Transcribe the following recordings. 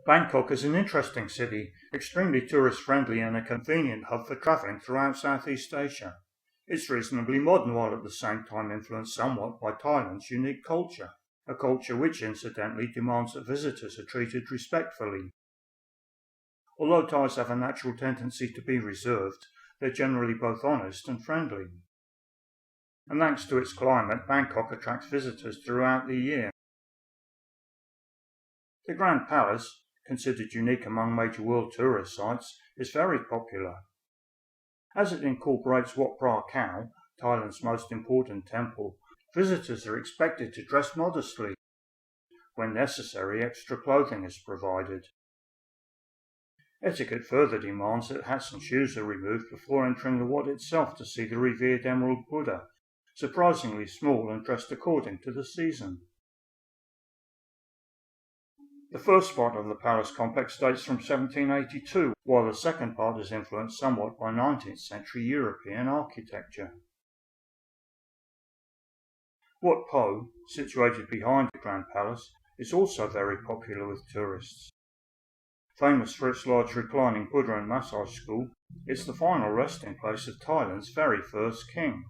Bangkok is an interesting city, extremely tourist-friendly and a convenient hub for travelling throughout Southeast Asia. It's reasonably modern while at the same time influenced somewhat by Thailand's unique culture, a culture which incidentally demands that visitors are treated respectfully. Although Thais have a natural tendency to be reserved, they're generally both honest and friendly. And thanks to its climate, Bangkok attracts visitors throughout the year. The Grand Palace, considered unique among major world tourist sites, is very popular. As it incorporates Wat Phra Kaew, Thailand's most important temple, visitors are expected to dress modestly. When necessary, extra clothing is provided. Etiquette further demands that hats and shoes are removed before entering the Wat itself to see the revered Emerald Buddha, surprisingly small and dressed according to the season. The first part of the palace complex dates from 1782, while the second part is influenced somewhat by 19th century European architecture. Wat Pho, situated behind the Grand Palace, is also very popular with tourists. Famous for its large reclining Buddha and massage school, it's the final resting place of Thailand's very first king.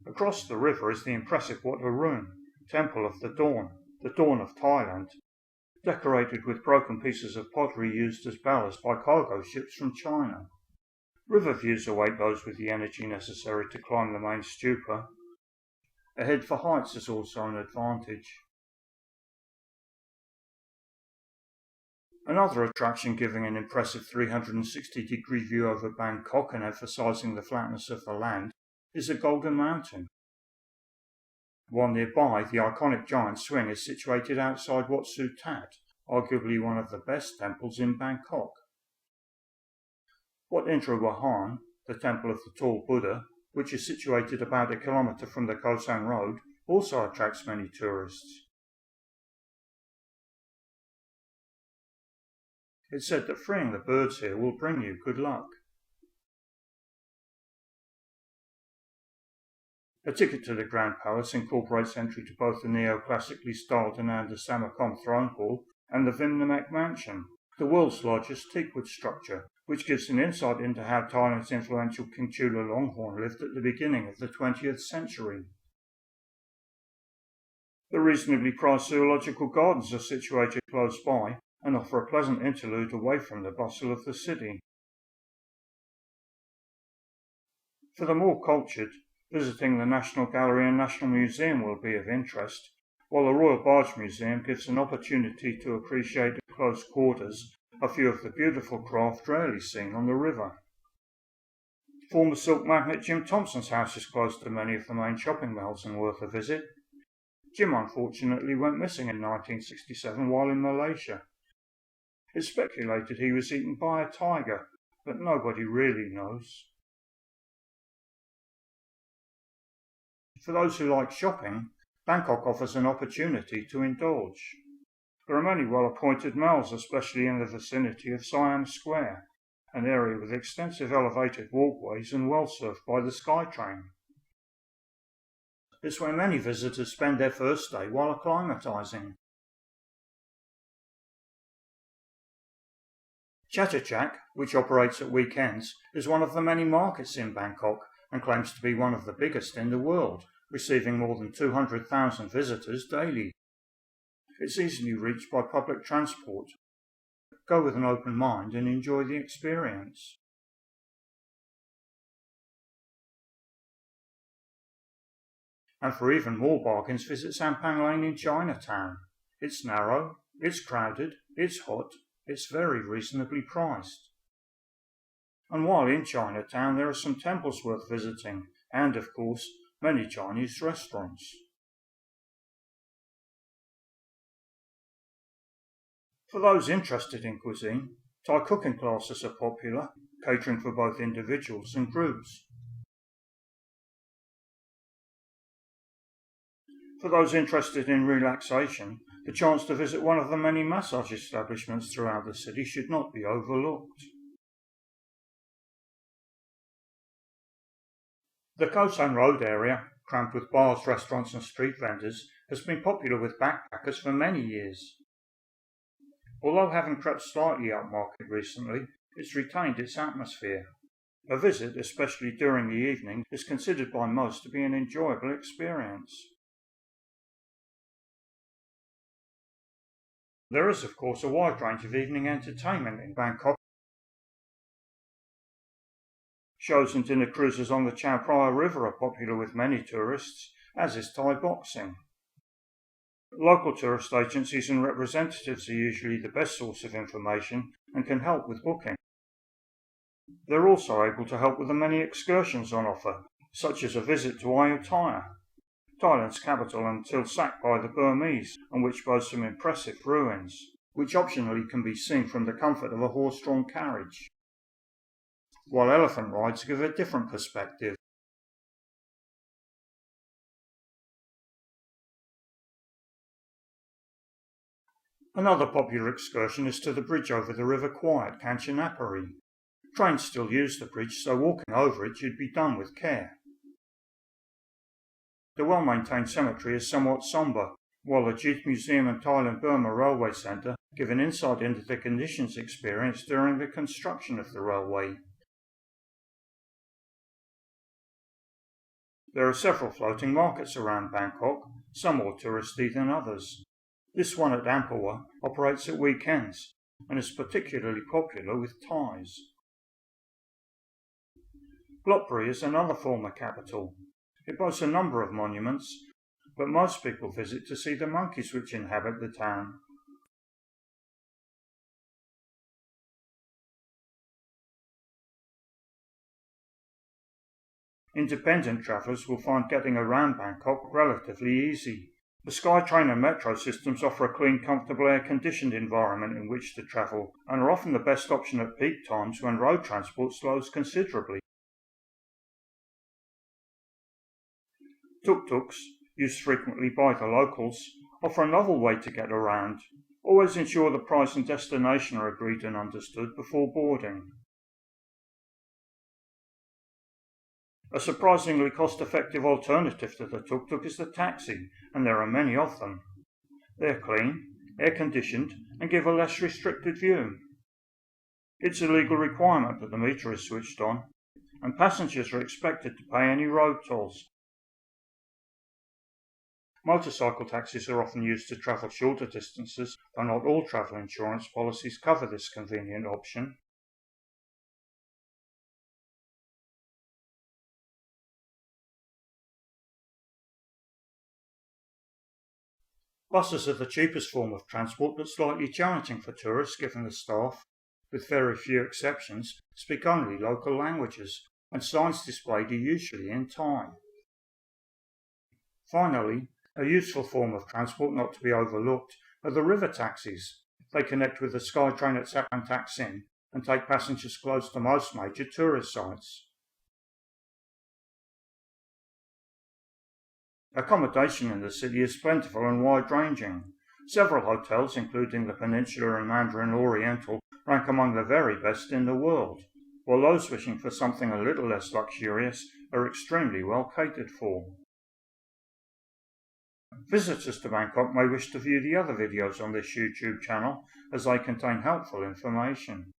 Across the river is the impressive Wat Arun, Temple of the Dawn of Thailand, decorated with broken pieces of pottery used as ballast by cargo ships from China. River views await those with the energy necessary to climb the main stupa. A head for heights is also an advantage. Another attraction giving an impressive 360-degree view over Bangkok and emphasising the flatness of the land is the Golden Mountain. While nearby, the iconic giant swing is situated outside Wat Tat, arguably one of the best temples in Bangkok. Wat Arun, the temple of the tall Buddha, which is situated about a kilometre from the Khao San Road, also attracts many tourists. It's said that freeing the birds here will bring you good luck. A ticket to the Grand Palace incorporates entry to both the neoclassically styled Ananda Samakon throne hall and the Vimanmek Mansion, the world's largest teakwood structure, which gives an insight into how Thailand's influential King Chulalongkorn lived at the beginning of the 20th century. The reasonably priced zoological gardens are situated close by and offer a pleasant interlude away from the bustle of the city. For the more cultured, visiting the National Gallery and National Museum will be of interest, while the Royal Barge Museum gives an opportunity to appreciate at close quarters a few of the beautiful craft rarely seen on the river. Former silk magnate Jim Thompson's house is close to many of the main shopping malls and worth a visit. Jim unfortunately went missing in 1967 while in Malaysia. It's speculated he was eaten by a tiger, but nobody really knows. For those who like shopping, Bangkok offers an opportunity to indulge. There are many well-appointed malls, especially in the vicinity of Siam Square, an area with extensive elevated walkways and well served by the SkyTrain. It's where many visitors spend their first day while acclimatising. Chatuchak, which operates at weekends, is one of the many markets in Bangkok and claims to be one of the biggest in the world, receiving more than 200,000 visitors daily. It's easily reached by public transport. Go with an open mind and enjoy the experience. And for even more bargains, visit Sampang Lane in Chinatown. It's narrow, it's crowded, it's hot, it's very reasonably priced. And while in Chinatown, there are some temples worth visiting, and of course, many Chinese restaurants. For those interested in cuisine, Thai cooking classes are popular, catering for both individuals and groups. For those interested in relaxation, the chance to visit one of the many massage establishments throughout the city should not be overlooked. The Khao San Road area, cramped with bars, restaurants and street vendors, has been popular with backpackers for many years. Although having crept slightly upmarket recently, it's retained its atmosphere. A visit, especially during the evening, is considered by most to be an enjoyable experience. There is, of course, a wide range of evening entertainment in Bangkok. Shows and dinner cruises on the Chao Phraya River are popular with many tourists, as is Thai boxing. Local tourist agencies and representatives are usually the best source of information and can help with booking. They're also able to help with the many excursions on offer, such as a visit to Ayutthaya, Thailand's capital until sacked by the Burmese, and which boasts some impressive ruins, which optionally can be seen from the comfort of a horse-drawn carriage, while elephant rides give a different perspective. Another popular excursion is to the bridge over the River Kwai at Kanchanaburi. Trains still use the bridge, so walking over it should be done with care. The well-maintained cemetery is somewhat sombre, while the Dusit Museum and Thailand-Burma Railway Centre give an insight into the conditions experienced during the construction of the railway. There are several floating markets around Bangkok, some more touristy than others. This one at Amphoe operates at weekends and is particularly popular with Thais. Lopburi is another former capital. It boasts a number of monuments, but most people visit to see the monkeys which inhabit the town. Independent travellers will find getting around Bangkok relatively easy. The SkyTrain and metro systems offer a clean, comfortable, air-conditioned environment in which to travel, and are often the best option at peak times when road transport slows considerably. Tuk-tuks, used frequently by the locals, offer a novel way to get around. Always ensure the price and destination are agreed and understood before boarding. A surprisingly cost-effective alternative to the tuk-tuk is the taxi, and there are many of them. They're clean, air-conditioned, and give a less restricted view. It's a legal requirement that the meter is switched on, and passengers are expected to pay any road tolls. Motorcycle taxis are often used to travel shorter distances, though not all travel insurance policies cover this convenient option. Buses are the cheapest form of transport, but slightly challenging for tourists given the staff, with very few exceptions, speak only local languages, and signs displayed are usually in Thai. Finally, a useful form of transport not to be overlooked are the river taxis. They connect with the SkyTrain at Sapan Taksin and take passengers close to most major tourist sites. Accommodation in the city is plentiful and wide-ranging. Several hotels, including the Peninsula and Mandarin Oriental, rank among the very best in the world, while those wishing for something a little less luxurious are extremely well catered for. Visitors to Bangkok may wish to view the other videos on this YouTube channel, as they contain helpful information.